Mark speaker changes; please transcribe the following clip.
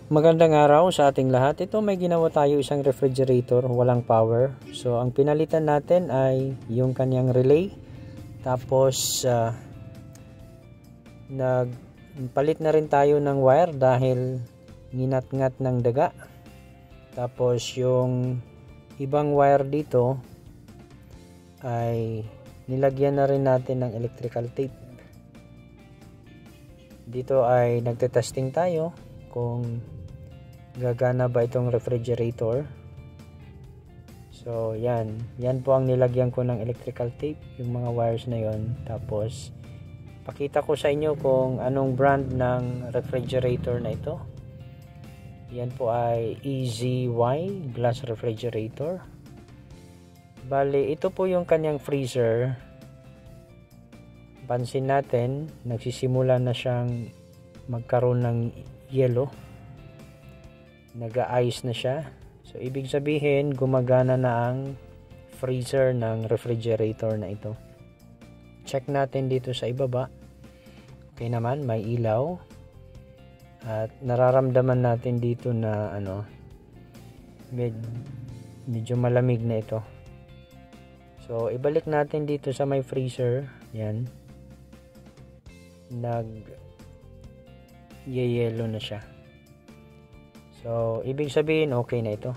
Speaker 1: Magandang araw sa ating lahat. Ito may ginawa tayo isang refrigerator, walang power. So ang pinalitan natin ay yung kanyang relay. Tapos nagpalit na rin tayo ng wire dahil nginat-ngat ng daga. Tapos yung ibang wire dito ay nilagyan na rin natin ng electrical tape. Dito ay nagte-testing tayo kung gagana ba itong refrigerator. So yan po ang nilagyan ko ng electrical tape, yung mga wires na yon. Tapos pakita ko sa inyo kung anong brand ng refrigerator na ito. Yan po ay EZY glass refrigerator. Bali ito po yung kanyang freezer. Pansin natin nagsisimula na siyang magkaroon ng yellow, nag-a-ice na siya. So ibig sabihin gumagana na ang freezer ng refrigerator na ito. Check natin dito sa ibaba. Okay naman, may ilaw. At nararamdaman natin dito na medyo malamig na ito. So ibalik natin dito sa may freezer. Yan. Nag-yellow na siya. So, ibig sabihin okay na ito.